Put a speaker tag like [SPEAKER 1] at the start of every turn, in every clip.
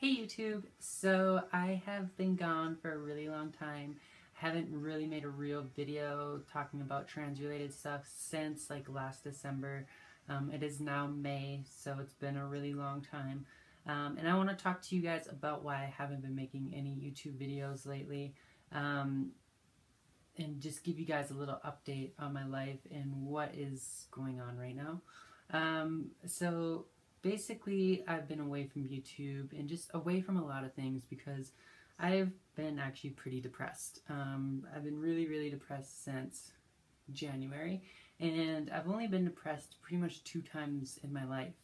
[SPEAKER 1] Hey YouTube, so I have been gone for a really long time. Haven't really made a real video talking about trans related stuff since like last December. It is now May, so it's been a really long time. And I want to talk to you guys about why I haven't been making any YouTube videos lately. And just give you guys a little update on my life and what is going on right now. So basically I've been away from YouTube and just away from a lot of things because I've been actually pretty depressed. I've been really depressed since January, and I've only been depressed pretty much 2 times in my life.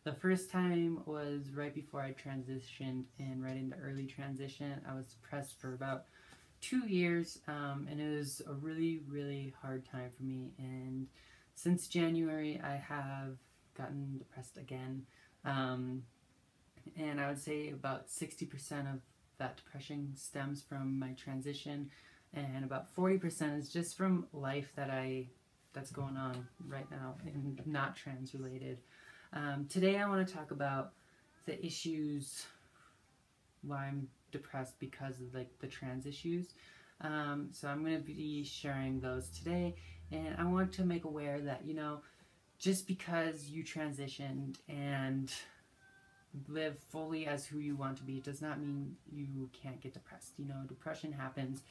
[SPEAKER 1] The first time was right before I transitioned and right into early transition. I was depressed for about 2 years, and it was a really hard time for me, and since January I have gotten depressed again, and I would say about 60% of that depression stems from my transition, and about 40% is just from life that's going on right now and not trans related. Today I want to talk about the issues why I'm depressed because of like the trans issues. So I'm going to be sharing those today, and I want to make aware that, you know, just because you transitioned and live fully as who you want to be does not mean you can't get depressed. You know, depression happens.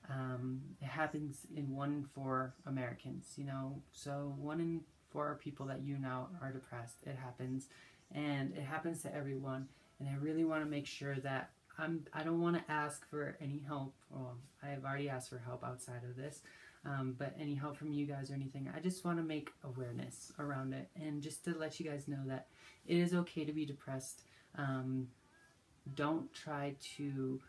[SPEAKER 1] It happens in 1 in 4 Americans, you know, so 1 in 4 people that you know are depressed. It happens, and it happens to everyone, and I really want to make sure that I don't want to ask for any help. Well, I have already asked for help outside of this, but any help from you guys or anything. I just want to make awareness around it, and just to let you guys know that it is okay to be depressed. Don't try to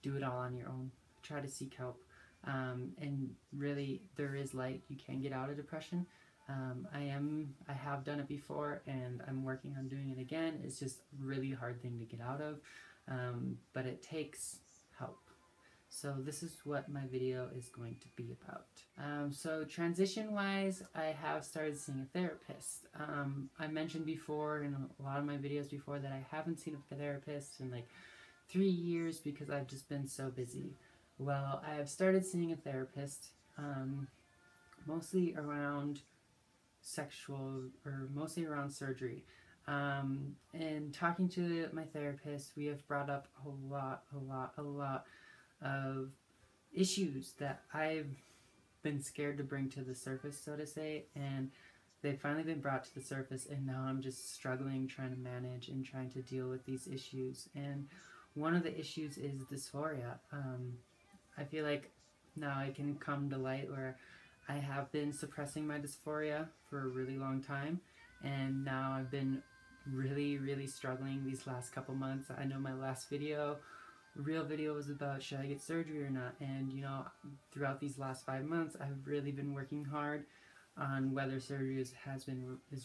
[SPEAKER 1] do it all on your own. Try to seek help, and really there is light. You can get out of depression. I have done it before, and I'm working on doing it again. It's just a really hard thing to get out of, but it takes help. So this is what my video is going to be about. So transition wise, I have started seeing a therapist. I mentioned before in a lot of my videos before that I haven't seen a therapist in like 3 years because I've just been so busy. Well, I have started seeing a therapist, mostly around mostly around surgery. And talking to my therapist, we have brought up a lot of issues that I've been scared to bring to the surface, so to say, and they've finally been brought to the surface, and now I'm just struggling trying to manage and trying to deal with these issues. And one of the issues is dysphoria. I feel like now I can come to light where I have been suppressing my dysphoria for a really long time, and now I've been really struggling these last couple months. I know my last real video was about should I get surgery or not, and you know, throughout these last 5 months I've really been working hard on whether surgery is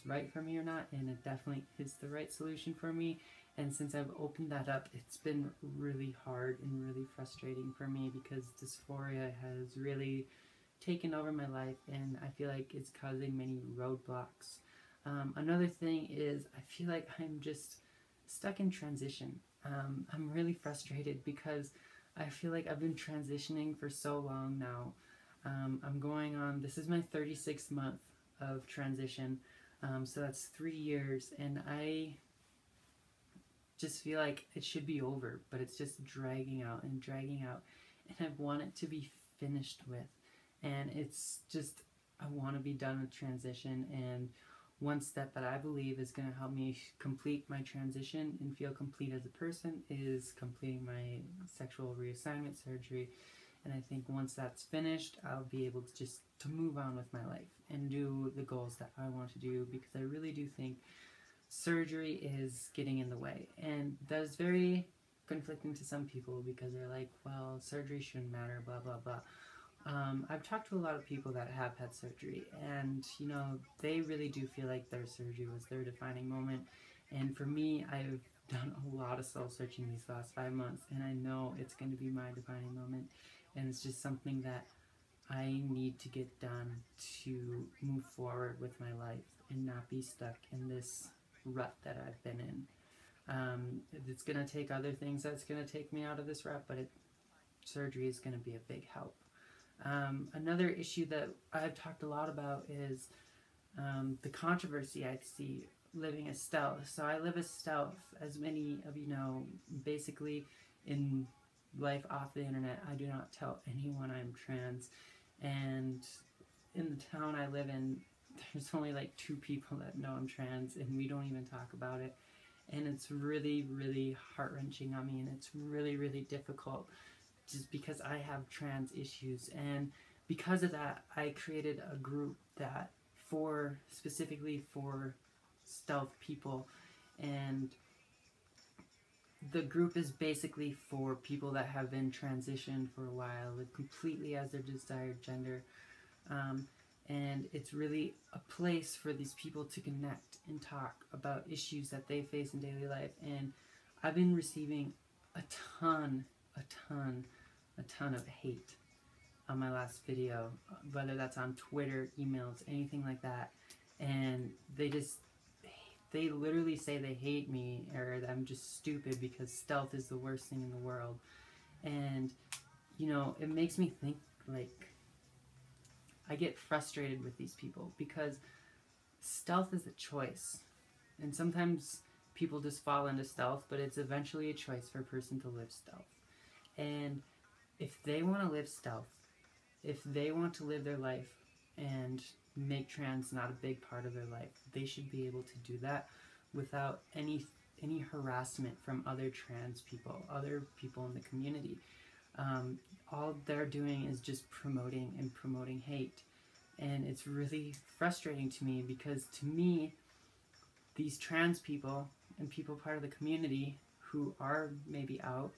[SPEAKER 1] right for me or not, and it definitely is the right solution for me. And since I've opened that up, it's been really hard and really frustrating for me because dysphoria has really taken over my life, and I feel like it's causing many roadblocks. Another thing is I feel like I'm just stuck in transition. I'm really frustrated because I feel like I've been transitioning for so long now. I'm going on, this is my 36th month of transition, so that's 3 years, and I just feel like it should be over, but it's just dragging out, and I want it to be finished with, and it's just, I want to be done with transition. And one step that I believe is going to help me complete my transition and feel complete as a person is completing my sexual reassignment surgery. And I think once that's finished, I'll be able to just to move on with my life and do the goals that I want to do, because I really do think surgery is getting in the way. And that is very conflicting to some people because they're like, well, surgery shouldn't matter, blah blah. I've talked to a lot of people that have had surgery, and you know, they really do feel like their surgery was their defining moment. And for me, I've done a lot of soul searching these last 5 months, and I know it's going to be my defining moment, and it's just something that I need to get done to move forward with my life and not be stuck in this rut that I've been in. It's going to take other things that's going to take me out of this rut, but surgery is going to be a big help. Another issue that I've talked a lot about is the controversy I see living as stealth. So I live as stealth, as many of you know. Basically, in life off the internet, I do not tell anyone I'm trans. And in the town I live in, there's only like 2 people that know I'm trans, and we don't even talk about it. And it's really, really heart-wrenching on me, and it's really, really difficult just because I have trans issues. And because of that, I created a group that specifically for stealth people, and the group is basically for people that have been transitioned for a while, live completely as their desired gender, and it's really a place for these people to connect and talk about issues that they face in daily life. And I've been receiving a ton of hate on my last video, whether that's on Twitter, emails, anything like that, and they literally say they hate me, or that I'm just stupid because stealth is the worst thing in the world. And you know, it makes me think, like, I get frustrated with these people because stealth is a choice, and sometimes people just fall into stealth, but it's eventually a choice for a person to live stealth. And if they want to live stealth, if they want to live their life and make trans not a big part of their life, they should be able to do that without any harassment from other trans people, other people in the community. All they're doing is just promoting hate. And it's really frustrating to me because, to me, these trans people and people part of the community who are maybe out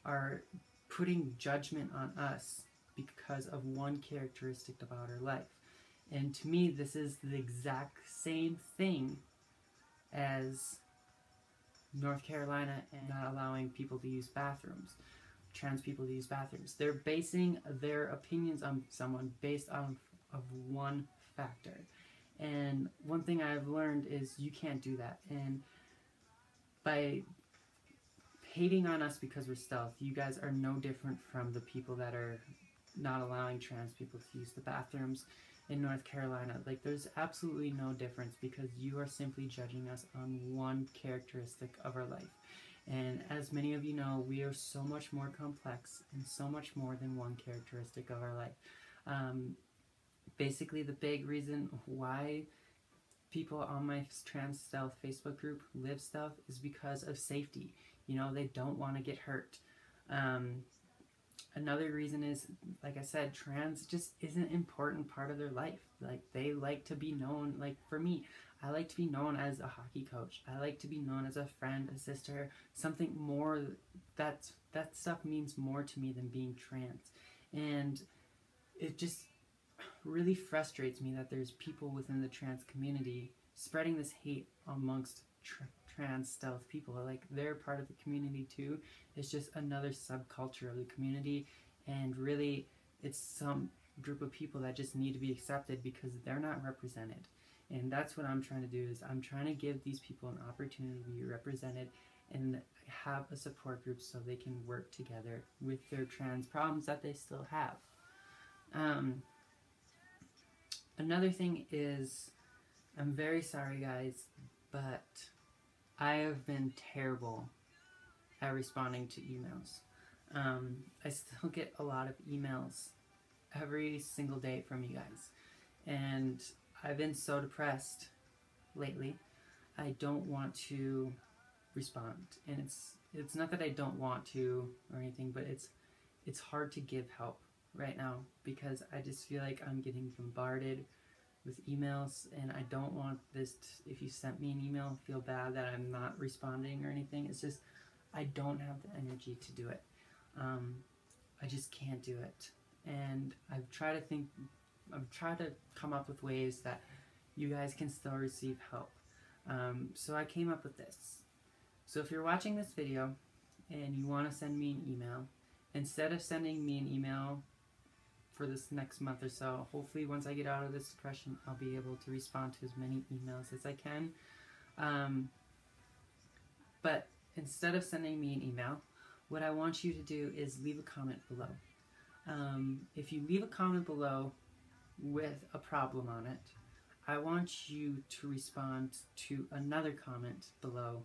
[SPEAKER 1] are putting judgment on us because of one characteristic about our life. And to me, this is the exact same thing as North Carolina and not allowing people to use bathrooms, trans people to use bathrooms. They're basing their opinions on someone based on of one factor. And one thing I've learned is you can't do that. And by hating on us because we're stealth, you guys are no different from the people that are not allowing trans people to use the bathrooms in North Carolina. Like, there's absolutely no difference because you are simply judging us on one characteristic of our life. And as many of you know, we are so much more complex and so much more than one characteristic of our life. Basically, the big reason why people on my trans stealth Facebook group live stealth is because of safety. You know, they don't want to get hurt. Another reason is, like I said, trans just isn't an important part of their life. Like, they like to be known, like for me, I like to be known as a hockey coach. I like to be known as a friend, a sister, something more. That stuff means more to me than being trans. And it just really frustrates me that there's people within the trans community spreading this hate amongst trans stealth people. Like, they're part of the community too. It's just another subculture of the community, and really it's some group of people that just need to be accepted because they're not represented. And that's what I'm trying to do, is I'm trying to give these people an opportunity to be represented and have a support group so they can work together with their trans problems that they still have. Another thing is, I'm very sorry guys, but I have been terrible at responding to emails. I still get a lot of emails every single day from you guys, and I've been so depressed lately. I don't want to respond, and it's not that I don't want to or anything, but it's hard to give help right now because I just feel like I'm getting bombarded with emails, and I don't want this if you sent me an email, feel bad that I'm not responding or anything. It's just I don't have the energy to do it. I just can't do it. And I've tried to come up with ways that you guys can still receive help. So I came up with this. So if you're watching this video and you want to send me an email, instead of sending me an email for this next month or so, hopefully once I get out of this depression, I'll be able to respond to as many emails as I can. But instead of sending me an email, what I want you to do is leave a comment below. If you leave a comment below with a problem on it, I want you to respond to another comment below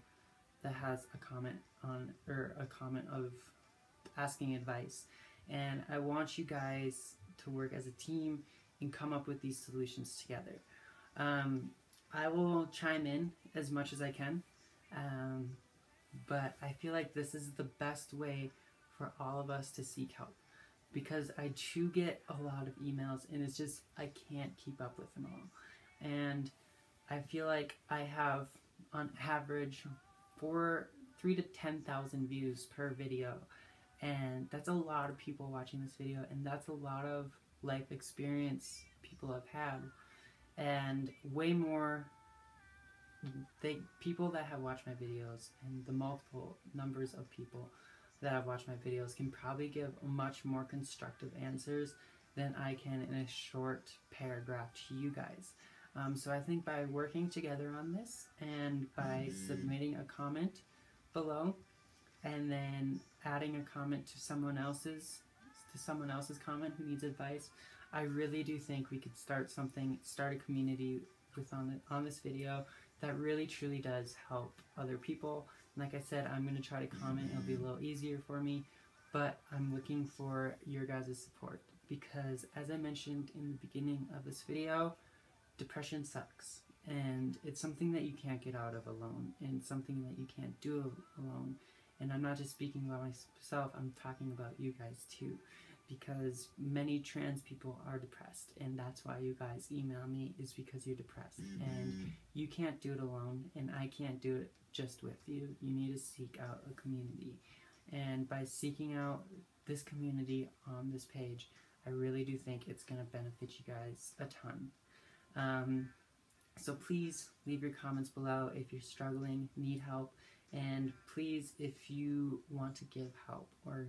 [SPEAKER 1] that has a comment on, or a comment of asking advice. And I want you guys to work as a team and come up with these solutions together. I will chime in as much as I can, but I feel like this is the best way for all of us to seek help, because I do get a lot of emails and it's just, I can't keep up with them all. And I feel like I have on average 3 to 10,000 views per video, and that's a lot of people watching this video, and that's a lot of life experience people have had, and way more people that have watched my videos, and the multiple numbers of people that have watched my videos can probably give much more constructive answers than I can in a short paragraph to you guys. So I think by working together on this, and by submitting a comment below, and then adding a comment to someone else's comment who needs advice, I really do think we could start a community on this video that really truly does help other people. And like I said, I'm going to try to comment. It'll be a little easier for me, but I'm looking for your guys' support, because as I mentioned in the beginning of this video, depression sucks, and it's something that you can't get out of alone, and something that you can't do alone. And I'm not just speaking about myself, I'm talking about you guys too, because many trans people are depressed, and that's why you guys email me, is because you're depressed, and you can't do it alone, and I can't do it just with you. You need to seek out a community, and by seeking out this community on this page, I really do think it's going to benefit you guys a ton. So please leave your comments below if you're struggling, need help, and please, if you want to give help or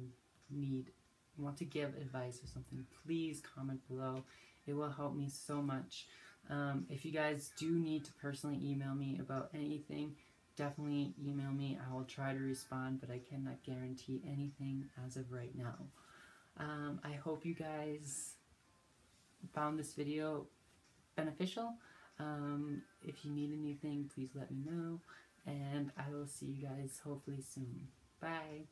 [SPEAKER 1] want to give advice or something, please comment below. It will help me so much. If you guys do need to personally email me about anything, definitely email me. I will try to respond, but I cannot guarantee anything as of right now. I hope you guys found this video beneficial. If you need anything, please let me know, and I will see you guys hopefully soon. Bye.